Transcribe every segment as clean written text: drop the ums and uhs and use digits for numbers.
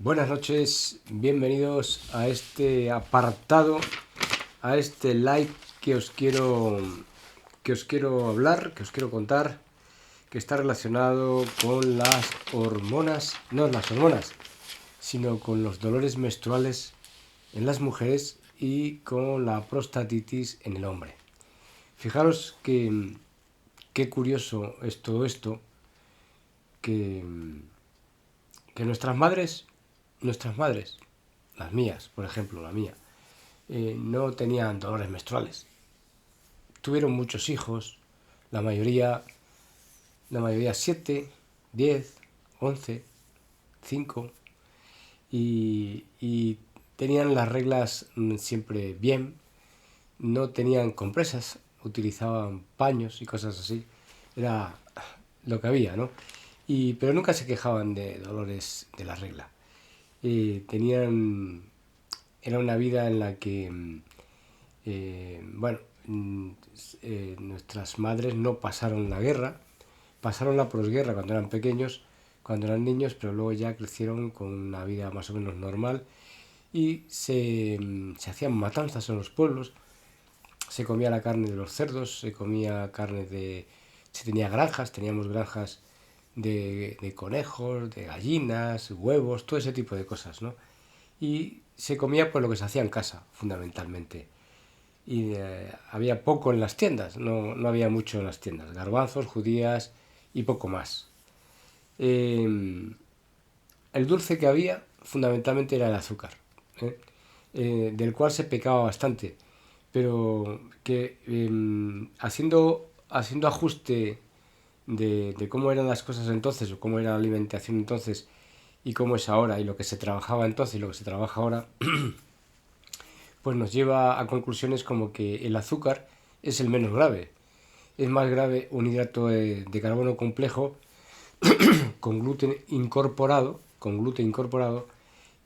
Buenas noches, bienvenidos a este apartado, a este live que os quiero hablar, que os quiero contar, que está relacionado con las hormonas, no las hormonas, sino con los dolores menstruales en las mujeres y con la prostatitis en el hombre. Fijaros que qué curioso es todo esto, que, que nuestras madres, las mías, por ejemplo, la mía, no tenían dolores menstruales. Tuvieron muchos hijos, la mayoría, la mayoría 7, 10, 11, 5, y tenían las reglas siempre bien, no tenían compresas, utilizaban paños y cosas así. Era lo que había, ¿no? Pero nunca se quejaban de dolores de la regla. Tenían Era una vida en la que, bueno, nuestras madres no pasaron la guerra, pasaron la posguerra cuando eran pequeños, cuando eran niños, pero luego ya crecieron con una vida más o menos normal y se hacían matanzas en los pueblos, se comía la carne de los cerdos, se comía carne de... Se tenía granjas, teníamos granjas de conejos, de gallinas, huevos, todo ese tipo de cosas, ¿no? Y se comía pues lo que se hacía en casa, fundamentalmente. Y había poco en las tiendas, no había mucho en las tiendas, garbanzos, judías y poco más. Eh, el dulce que había fundamentalmente era el azúcar, ¿eh? Del cual se pecaba bastante, pero que haciendo ajuste de cómo eran las cosas entonces o cómo era la alimentación entonces y cómo es ahora y lo que se trabajaba entonces y lo que se trabaja ahora, pues nos lleva a conclusiones como que el azúcar es el menos grave. Es más grave un hidrato de carbono complejo con gluten incorporado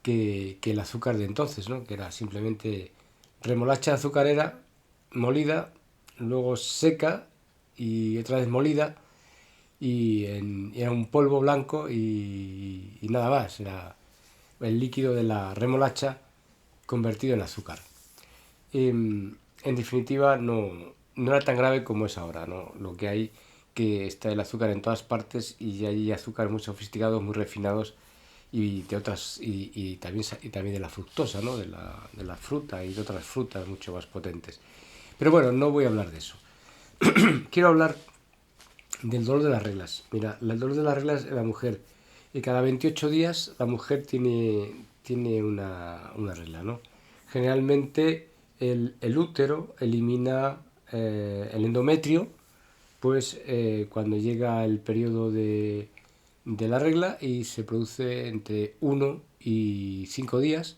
que el azúcar de entonces, ¿no? Que era simplemente remolacha azucarera molida, luego seca y otra vez molida era un polvo blanco y nada más. Era el líquido de la remolacha convertido en azúcar. En definitiva, no era tan grave como es ahora, ¿no? Lo que hay, que está el azúcar en todas partes y hay azúcares muy sofisticados, muy refinados y de otras y también de la fructosa, ¿no? De la fruta y de otras frutas mucho más potentes. Pero bueno, no voy a hablar de eso. Quiero hablar del dolor de las reglas. Mira, el dolor de las reglas en la mujer. Y cada 28 días la mujer tiene una regla, ¿no? Generalmente el útero elimina el endometrio, pues cuando llega el periodo de la regla y se produce entre 1 y 5 días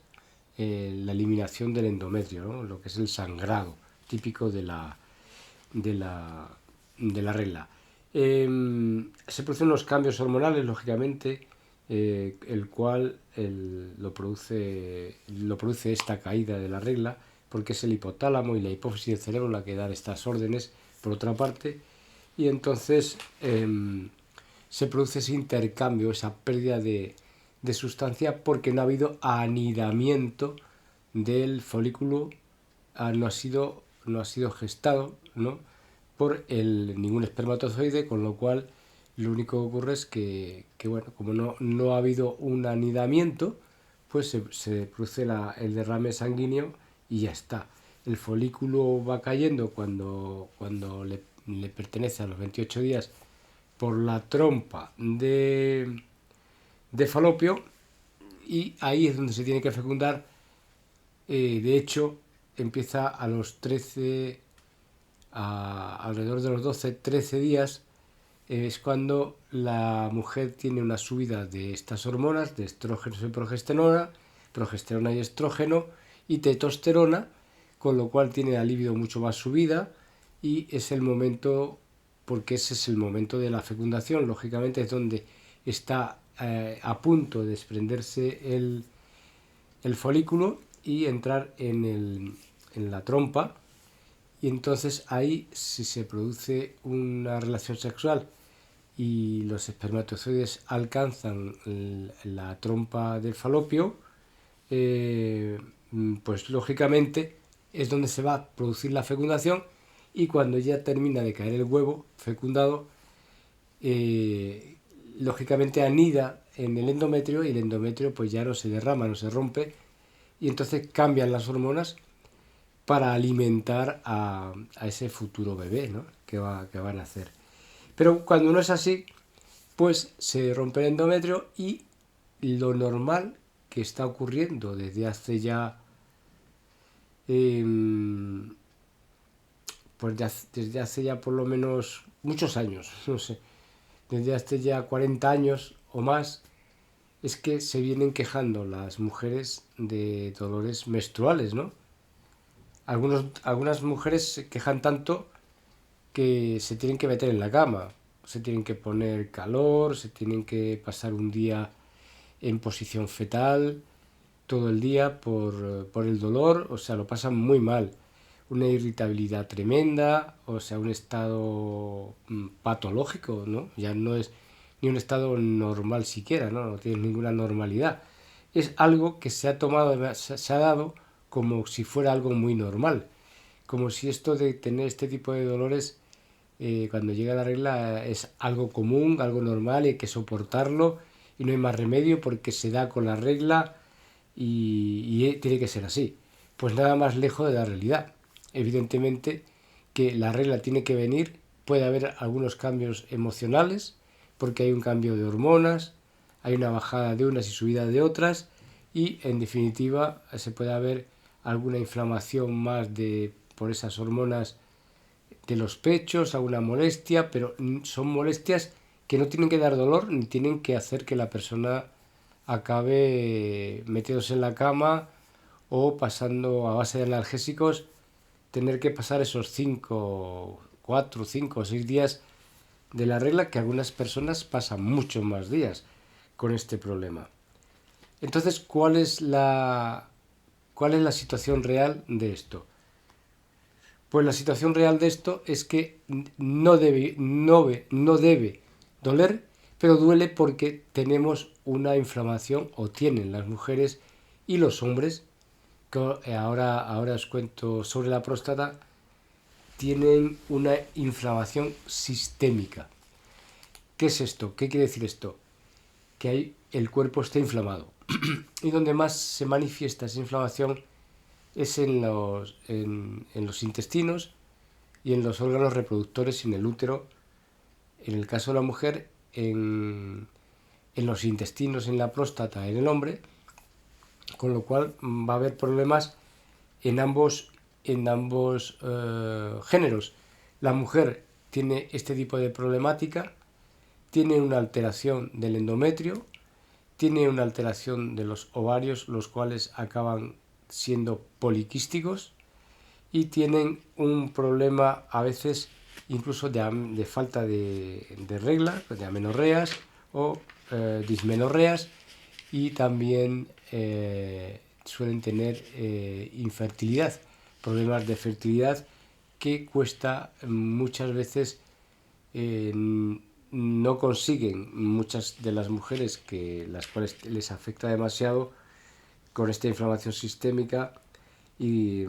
la eliminación del endometrio, ¿no? Lo que es el sangrado típico de la regla. Se producen unos cambios hormonales, lógicamente, el cual lo produce esta caída de la regla, porque es el hipotálamo y la hipófisis del cerebro la que dan estas órdenes, por otra parte, y entonces se produce ese intercambio, esa pérdida de sustancia, porque no ha habido anidamiento del folículo, no ha sido gestado, ¿no? Por ningún espermatozoide, con lo cual lo único que ocurre es que bueno, como no ha habido un anidamiento, pues se produce el derrame sanguíneo y ya está. El folículo va cayendo cuando le pertenece a los 28 días por la trompa de falopio, y ahí es donde se tiene que fecundar. De hecho, empieza a los 13, alrededor de los 12, 13 días, es cuando la mujer tiene una subida de estas hormonas, de estrógenos y progesterona y estrógeno, y testosterona, con lo cual tiene la libido mucho más subida, y es el momento, porque ese es el momento de la fecundación, lógicamente es donde está a punto de desprenderse el folículo y entrar en la trompa, y entonces ahí, si se produce una relación sexual y los espermatozoides alcanzan la trompa del falopio, pues lógicamente es donde se va a producir la fecundación, y cuando ya termina de caer el huevo fecundado, lógicamente anida en el endometrio, y el endometrio pues ya no se derrama, no se rompe, y entonces cambian las hormonas para alimentar a ese futuro bebé, ¿no? que va a nacer. Pero cuando no es así, pues se rompe el endometrio, y lo normal que está ocurriendo desde hace ya eh, pues desde hace ya por lo menos muchos años, no sé, desde hace ya 40 años o más, es que se vienen quejando las mujeres de dolores menstruales, ¿no? Algunas mujeres se quejan tanto que se tienen que meter en la cama, se tienen que poner calor, se tienen que pasar un día en posición fetal todo el día por el dolor, o sea, lo pasan muy mal. Una irritabilidad tremenda, o sea, un estado patológico, ¿no? Ya no es ni un estado normal siquiera, ¿no? No tiene ninguna normalidad. Es algo que se ha tomado, se ha dado como si fuera algo muy normal, como si esto de tener este tipo de dolores cuando llega la regla es algo común, algo normal, y hay que soportarlo y no hay más remedio porque se da con la regla, y tiene que ser así. Pues nada más lejos de la realidad. Evidentemente que la regla tiene que venir, puede haber algunos cambios emocionales porque hay un cambio de hormonas, hay una bajada de unas y subida de otras, y en definitiva se puede haber alguna inflamación más por esas hormonas de los pechos, alguna molestia, pero son molestias que no tienen que dar dolor ni tienen que hacer que la persona acabe metiéndose en la cama o pasando a base de analgésicos, tener que pasar esos 5 4 5 o 6 días de la regla, que algunas personas pasan muchos más días con este problema. Entonces, cuál es la situación real de esto? Pues la situación real de esto es que no debe doler, pero duele porque tenemos una inflamación, o tienen las mujeres y los hombres, que ahora os cuento sobre la próstata, tienen una inflamación sistémica. ¿Qué es esto? ¿Qué quiere decir esto? Que el cuerpo está inflamado. Y donde más se manifiesta esa inflamación es en los intestinos y en los órganos reproductores y en el útero. En el caso de la mujer, en los intestinos, en la próstata, en el hombre, con lo cual va a haber problemas en ambos géneros. La mujer tiene este tipo de problemática, tiene una alteración del endometrio, tiene una alteración de los ovarios, los cuales acaban siendo poliquísticos, y tienen un problema a veces incluso de falta de regla, de amenorreas o dismenorreas, y también suelen tener infertilidad, problemas de fertilidad que cuesta muchas veces, no consiguen muchas de las mujeres, que las cuales les afecta demasiado con esta inflamación sistémica, y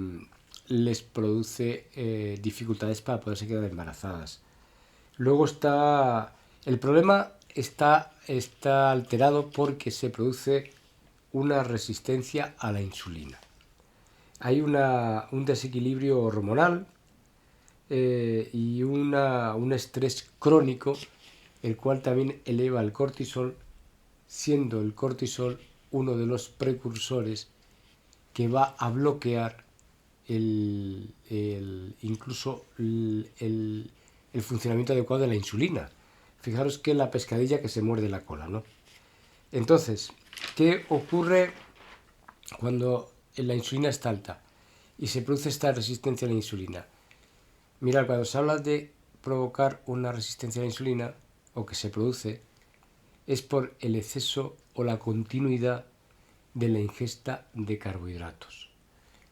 les produce dificultades para poderse quedar embarazadas. Luego el problema está alterado porque se produce una resistencia a la insulina. Hay un desequilibrio hormonal y un estrés crónico, el cual también eleva el cortisol, siendo el cortisol uno de los precursores que va a bloquear incluso el funcionamiento adecuado de la insulina. Fijaros que la pescadilla que se muerde la cola, ¿no? Entonces, ¿qué ocurre cuando la insulina está alta y se produce esta resistencia a la insulina? Mirad, cuando se habla de provocar una resistencia a la insulina, o que se produce, es por el exceso o la continuidad de la ingesta de carbohidratos,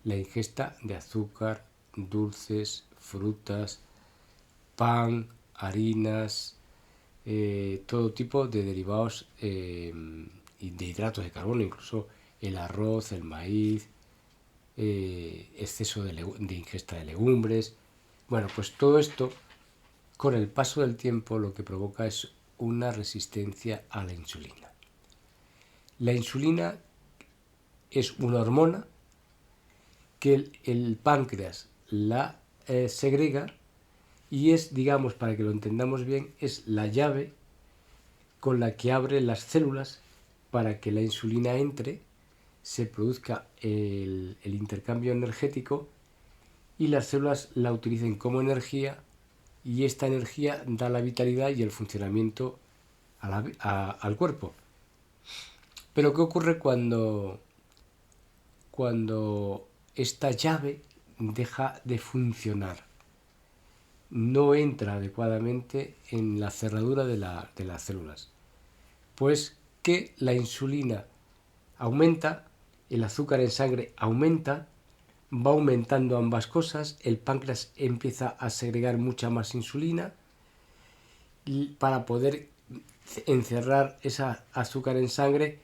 la ingesta de azúcar, dulces, frutas, pan, harinas, todo tipo de derivados y de hidratos de carbono, incluso el arroz, el maíz, exceso de ingesta de legumbres. Bueno, pues todo esto, con el paso del tiempo, lo que provoca es una resistencia a la insulina. La insulina es una hormona que el páncreas la segrega y es, digamos, para que lo entendamos bien, es la llave con la que abre las células para que la insulina entre, se produzca el intercambio energético y las células la utilicen como energía, y esta energía da la vitalidad y el funcionamiento al cuerpo. Pero ¿qué ocurre cuando esta llave deja de funcionar? No entra adecuadamente en la cerradura de las células. Pues que la insulina aumenta, el azúcar en sangre aumenta, va aumentando ambas cosas, el páncreas empieza a segregar mucha más insulina y para poder encerrar esa azúcar en sangre,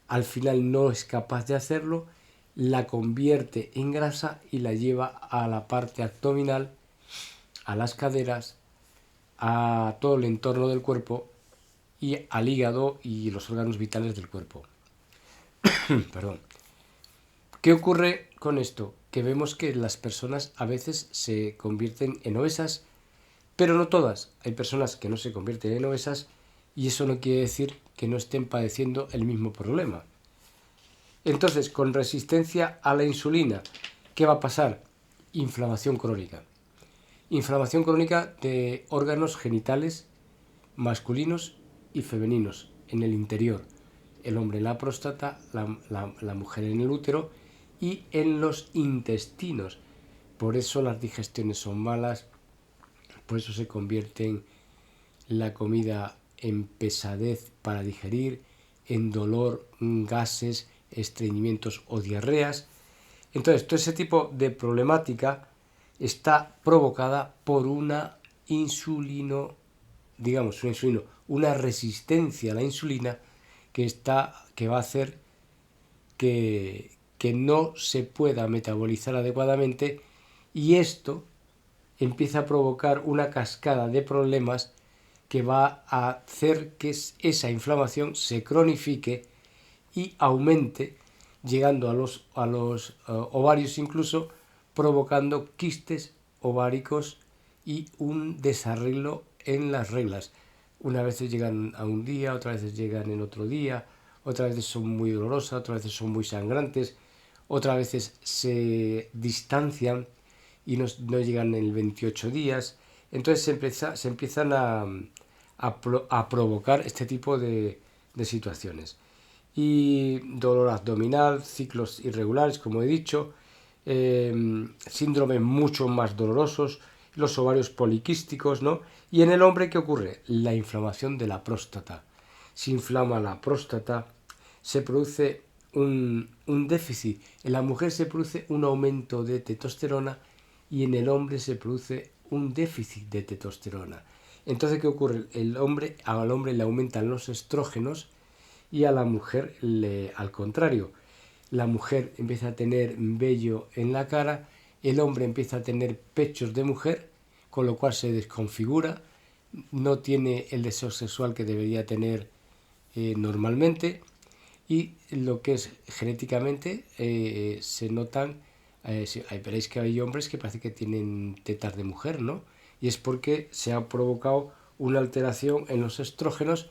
al final no es capaz de hacerlo, la convierte en grasa y la lleva a la parte abdominal, a las caderas, a todo el entorno del cuerpo y al hígado y los órganos vitales del cuerpo. Perdón. ¿Qué ocurre con esto? Que vemos que las personas a veces se convierten en obesas, pero no todas. Hay personas que no se convierten en obesas y eso no quiere decir que no estén padeciendo el mismo problema. Entonces, con resistencia a la insulina, ¿qué va a pasar? Inflamación crónica. Inflamación crónica de órganos genitales masculinos y femeninos en el interior. El hombre en la próstata, la mujer en el útero y en los intestinos. Por eso las digestiones son malas, por eso se convierten la comida en pesadez para digerir, en dolor, gases, estreñimientos o diarreas. Entonces, todo ese tipo de problemática está provocada por una una resistencia a la insulina que va a hacer que no se pueda metabolizar adecuadamente, y esto empieza a provocar una cascada de problemas que va a hacer que esa inflamación se cronifique y aumente, llegando a los ovarios incluso, provocando quistes ováricos y un desarreglo en las reglas. Unas veces llegan a un día, otras veces llegan en otro día, otras veces son muy dolorosas, otras veces son muy sangrantes, otras veces se distancian y no llegan en 28 días. Entonces se empiezan a provocar este tipo de situaciones. Y dolor abdominal, ciclos irregulares, como he dicho, síndromes mucho más dolorosos, los ovarios poliquísticos, ¿no? Y en el hombre, ¿qué ocurre? La inflamación de la próstata. Se inflama la próstata, se produce un déficit. En la mujer se produce un aumento de testosterona y en el hombre se produce un déficit de testosterona. Entonces, ¿qué ocurre? Al hombre le aumentan los estrógenos y a la mujer al contrario. La mujer empieza a tener vello en la cara, el hombre empieza a tener pechos de mujer, con lo cual se desconfigura, no tiene el deseo sexual que debería tener normalmente, y lo que es genéticamente se notan, veréis que hay hombres que parece que tienen tetas de mujer, ¿no? Y es porque se ha provocado una alteración en los estrógenos,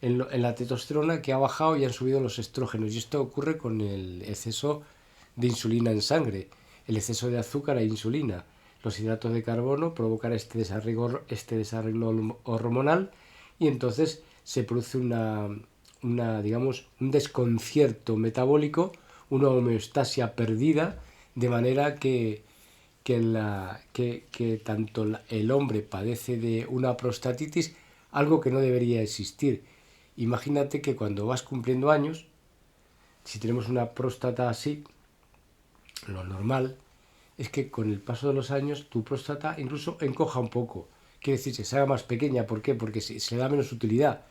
en la testosterona, que ha bajado y han subido los estrógenos. Y esto ocurre con el exceso de insulina en sangre, el exceso de azúcar e insulina. Los hidratos de carbono provocan este desarreglo hormonal y entonces se produce digamos, un desconcierto metabólico, una homeostasia perdida, de manera que tanto el hombre padece de una prostatitis, algo que no debería existir. Imagínate que cuando vas cumpliendo años, si tenemos una próstata así, lo normal es que con el paso de los años tu próstata incluso encoja un poco, quiere decir que se haga más pequeña. ¿Por qué? Porque se le da menos utilidad.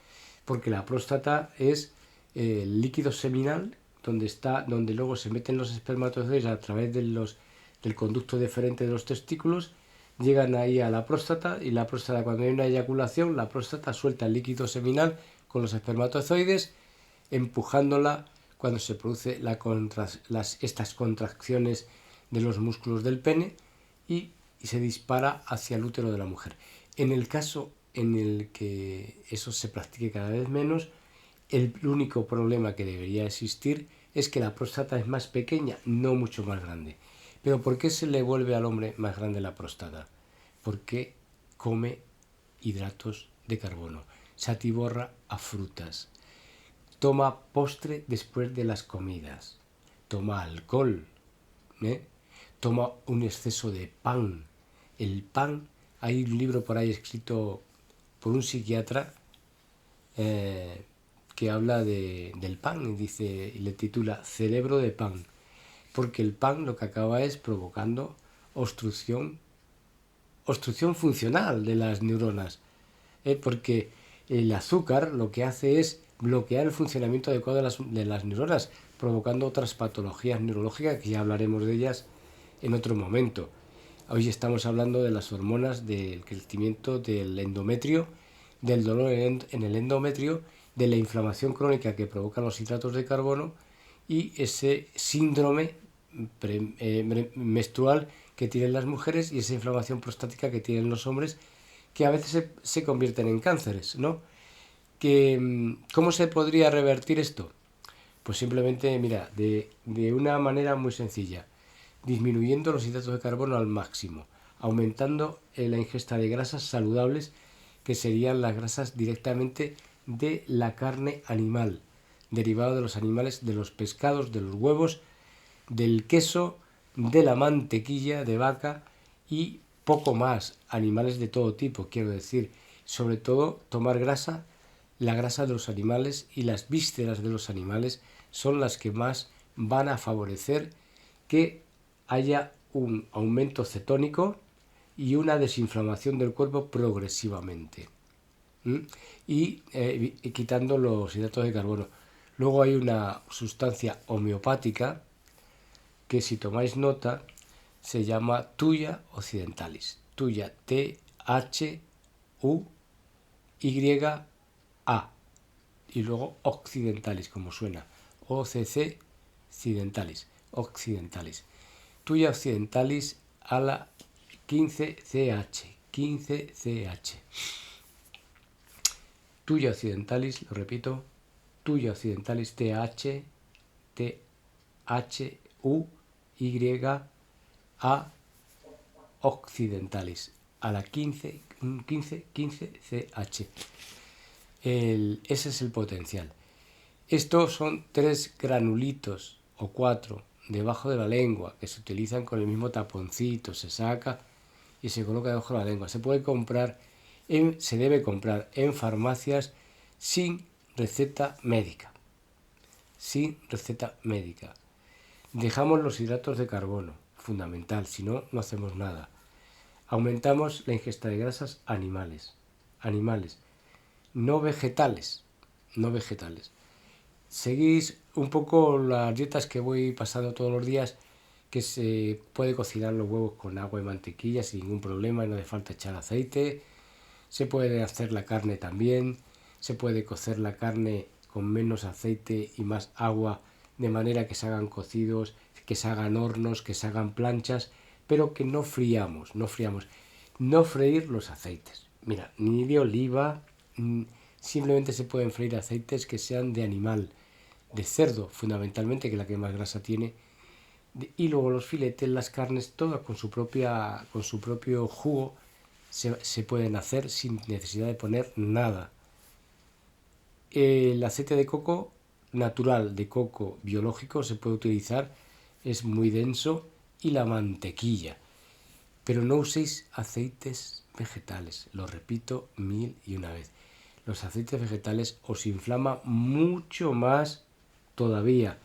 Porque la próstata es el líquido seminal donde luego se meten los espermatozoides a través del conducto deferente de los testículos, llegan ahí a la próstata, y la próstata, cuando hay una eyaculación, la próstata suelta el líquido seminal con los espermatozoides, empujándola cuando se produce estas contracciones de los músculos del pene, y se dispara hacia el útero de la mujer. En el caso en el que eso se practique cada vez menos, el único problema que debería existir es que la próstata es más pequeña, no mucho más grande. Pero ¿por qué se le vuelve al hombre más grande la próstata? Porque come hidratos de carbono, se atiborra a frutas, toma postre después de las comidas, toma alcohol, toma un exceso de pan. El pan, hay un libro por ahí escrito por un psiquiatra que habla del pan, y le titula Cerebro de pan, porque el pan lo que acaba es provocando obstrucción funcional de las neuronas, porque el azúcar lo que hace es bloquear el funcionamiento adecuado de las neuronas, provocando otras patologías neurológicas que ya hablaremos de ellas en otro momento. Hoy estamos hablando de las hormonas, del crecimiento del endometrio, del dolor en el endometrio, de la inflamación crónica que provocan los hidratos de carbono y ese síndrome menstrual que tienen las mujeres y esa inflamación prostática que tienen los hombres, que a veces se convierten en cánceres, ¿no? ¿Cómo se podría revertir esto? Pues simplemente, mira, de una manera muy sencilla, disminuyendo los hidratos de carbono al máximo, aumentando la ingesta de grasas saludables, que serían las grasas directamente de la carne animal, derivado de los animales, de los pescados, de los huevos, del queso, de la mantequilla de vaca y poco más, animales de todo tipo, quiero decir, sobre todo tomar grasa. La grasa de los animales y las vísceras de los animales son las que más van a favorecer que haya un aumento cetónico y una desinflamación del cuerpo progresivamente. Y quitando los hidratos de carbono. Luego hay una sustancia homeopática que, si tomáis nota, se llama Thuja occidentalis. Thuja, Thuya, y luego occidentalis, como suena, OCC occidentalis, occidentalis. Thuja occidentalis a la 15CH, 15CH. Thuja occidentalis, lo repito, Thuja occidentalis, THUYA occidentalis, a la 15CH. Ese es el potencial. Estos son 3 granulitos o 4 debajo de la lengua, que se utilizan con el mismo taponcito, se saca y se coloca debajo de la lengua. Se debe comprar en farmacias sin receta médica. Sin receta médica. Dejamos los hidratos de carbono, fundamental, si no, no hacemos nada. Aumentamos la ingesta de grasas animales, no vegetales. Seguís un poco las dietas que voy pasando todos los días, que se puede cocinar los huevos con agua y mantequilla sin ningún problema y no hace falta echar aceite. Se puede hacer la carne también, se puede cocer la carne con menos aceite y más agua, de manera que se hagan cocidos, que se hagan hornos, que se hagan planchas, pero que no friamos. No freír los aceites. Mira, ni de oliva, simplemente se pueden freír aceites que sean de animal, de cerdo fundamentalmente, que es la que más grasa tiene, y luego los filetes, las carnes, todas con su propio jugo se pueden hacer sin necesidad de poner nada. El aceite de coco natural, de coco biológico, se puede utilizar, es muy denso, y la mantequilla. Pero no uséis aceites vegetales, lo repito 1001 vez. Los aceites vegetales os inflaman mucho más todavía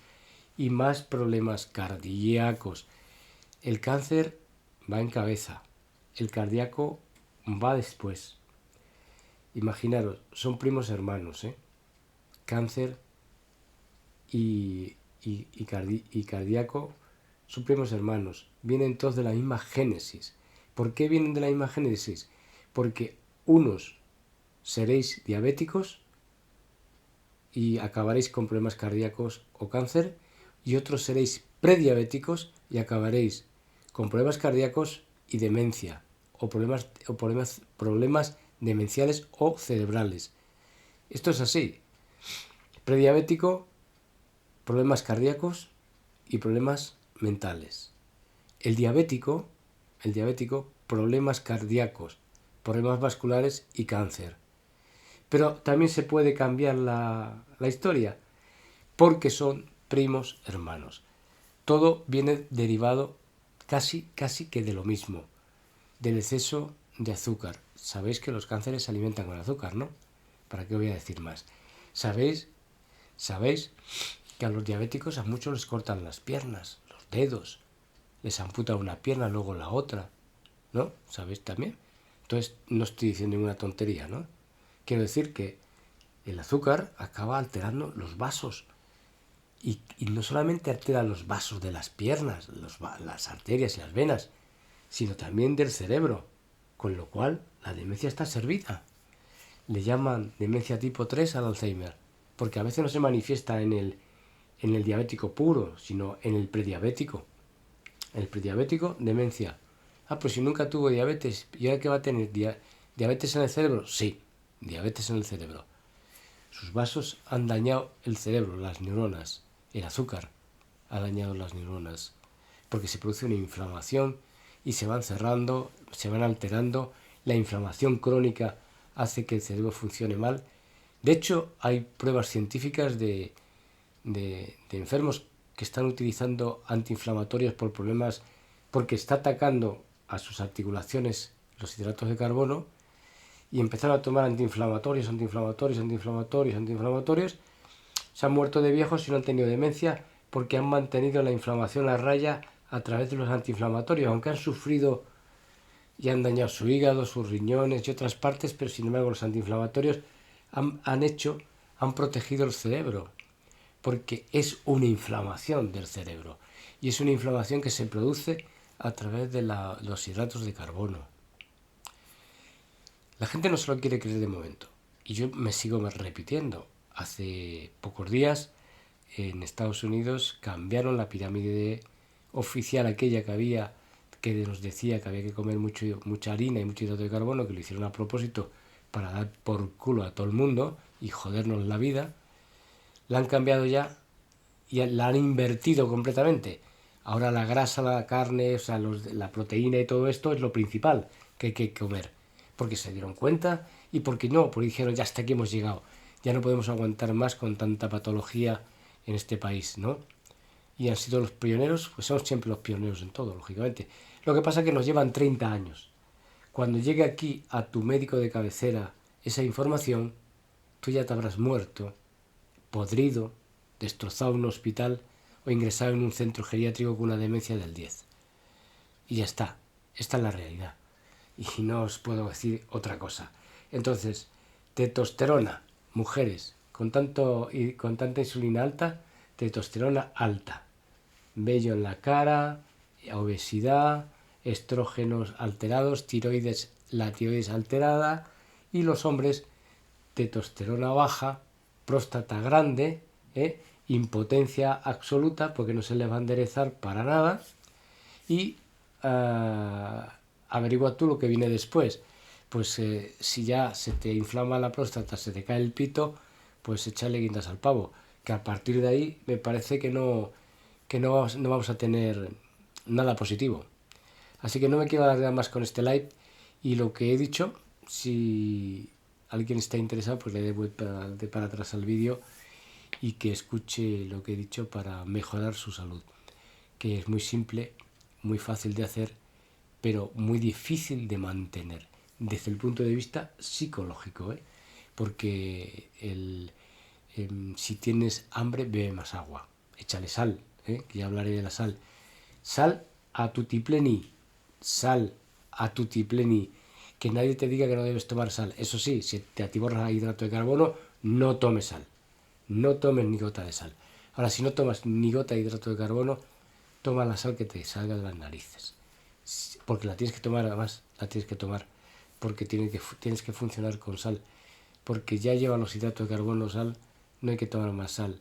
y más problemas cardíacos. El cáncer va en cabeza, el cardíaco va después. Imaginaros, son primos hermanos, ¿eh? Cáncer y cardíaco son primos hermanos. Vienen todos de la misma génesis. ¿Por qué vienen de la misma génesis? Porque unos seréis diabéticos y acabaréis con problemas cardíacos o cáncer, y otros seréis prediabéticos y acabaréis con problemas cardíacos y demencia, o problemas demenciales o cerebrales. Esto es así. Prediabético, problemas cardíacos y problemas mentales. El diabético, problemas cardíacos, problemas vasculares y cáncer. Pero también se puede cambiar la historia, porque son primos hermanos. Todo viene derivado casi que de lo mismo, del exceso de azúcar. Sabéis que los cánceres se alimentan con azúcar, ¿no? ¿Para qué voy a decir más? Sabéis que a los diabéticos a muchos les cortan las piernas, los dedos, les amputan una pierna, luego la otra, ¿no? ¿Sabéis también? Entonces no estoy diciendo ninguna tontería, ¿no? Quiero decir que el azúcar acaba alterando los vasos. Y no solamente altera los vasos de las piernas, las arterias y las venas, sino también del cerebro, con lo cual la demencia está servida. Le llaman demencia tipo 3 al Alzheimer, porque a veces no se manifiesta en el diabético puro, sino en el prediabético. El prediabético, demencia. Pues si nunca tuvo diabetes, ¿y ahora qué va a tener? ¿Diabetes en el cerebro? Sí, diabetes en el cerebro. Sus vasos han dañado el cerebro, las neuronas. El azúcar ha dañado las neuronas, porque se produce una inflamación y se van cerrando, se van alterando. La inflamación crónica hace que el cerebro funcione mal. De hecho, hay pruebas científicas de enfermos que están utilizando antiinflamatorios por problemas, porque está atacando a sus articulaciones los hidratos de carbono, y empezaron a tomar antiinflamatorios, se han muerto de viejos y no han tenido demencia porque han mantenido la inflamación a raya a través de los antiinflamatorios, aunque han sufrido y han dañado su hígado, sus riñones y otras partes, pero sin embargo los antiinflamatorios han protegido el cerebro, porque es una inflamación del cerebro, y es una inflamación que se produce a través de los hidratos de carbono. La gente no se lo quiere creer de momento, y yo me sigo repitiendo. Hace pocos días en Estados Unidos cambiaron la pirámide oficial, aquella que había, que nos decía que había que comer mucha harina y mucho hidrato de carbono, que lo hicieron a propósito para dar por culo a todo el mundo y jodernos la vida. La han cambiado ya y la han invertido completamente. Ahora la grasa, la carne, o sea, la proteína y todo esto es lo principal que hay que comer, porque se dieron cuenta y porque dijeron, ya hasta aquí hemos llegado, ya no podemos aguantar más con tanta patología en este país, ¿no? Y han sido los pioneros, pues son siempre los pioneros en todo, lógicamente. Lo que pasa es que nos llevan 30 años. Cuando llegue aquí a tu médico de cabecera esa información, tú ya te habrás muerto, podrido, destrozado en un hospital o ingresado en un centro geriátrico con una demencia del 10. Y ya está. Esta es la realidad. Y no os puedo decir otra cosa. Entonces, testosterona, mujeres, con tanta insulina alta, testosterona alta, vello en la cara, obesidad, estrógenos alterados, la tiroides alterada, y los hombres, testosterona baja, próstata grande, impotencia absoluta porque no se les va a enderezar para nada, y averigua tú lo que viene después. Pues si ya se te inflama la próstata, se te cae el pito, pues échale guindas al pavo, que a partir de ahí me parece que no vamos a tener nada positivo. Así que no me quiero alargar más con este live, y lo que he dicho, si alguien está interesado, pues le dé vuelta para atrás al vídeo y que escuche lo que he dicho para mejorar su salud, que es muy simple, muy fácil de hacer, pero muy difícil de mantener desde el punto de vista psicológico, porque si tienes hambre, bebe más agua, échale sal, que ya hablaré de la sal. Sal a tutipleni, que nadie te diga que no debes tomar sal. Eso sí, si te atiborras a hidrato de carbono, no tomes sal. No tomes ni gota de sal. Ahora, si no tomas ni gota de hidrato de carbono, toma la sal que te salga de las narices. Porque la tienes que tomar, además, la tienes que tomar porque tienes que funcionar con sal. Porque ya lleva los hidratos de carbono, sal, no hay que tomar más sal.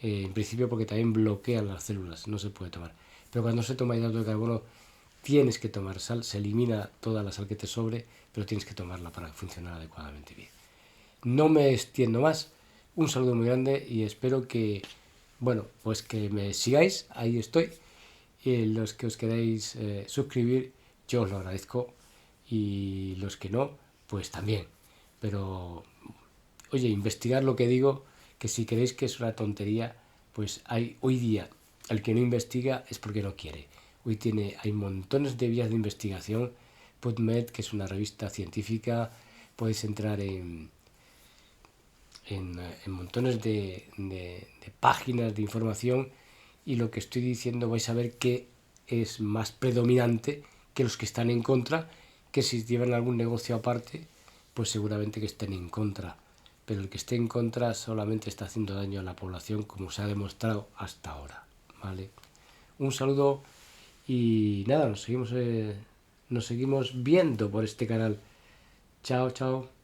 En principio porque también bloquean las células, no se puede tomar. Pero cuando se toma hidrato de carbono, tienes que tomar sal, se elimina toda la sal que te sobre, pero tienes que tomarla para funcionar adecuadamente bien. No me extiendo más, un saludo muy grande y espero que, bueno, pues que me sigáis, ahí estoy. Los que os queráis suscribir, yo os lo agradezco, y los que no, pues también. Pero, oye, investigar lo que digo, que si creéis que es una tontería, pues hay hoy día, el que no investiga es porque no quiere. Hay montones de vías de investigación. PubMed, que es una revista científica, podéis entrar en montones de páginas de información, y lo que estoy diciendo vais a ver que es más predominante que los que están en contra, que si llevan algún negocio aparte, pues seguramente que estén en contra. Pero el que esté en contra solamente está haciendo daño a la población, como se ha demostrado hasta ahora. ¿Vale? Un saludo y nada, nos seguimos viendo por este canal. Chao, chao.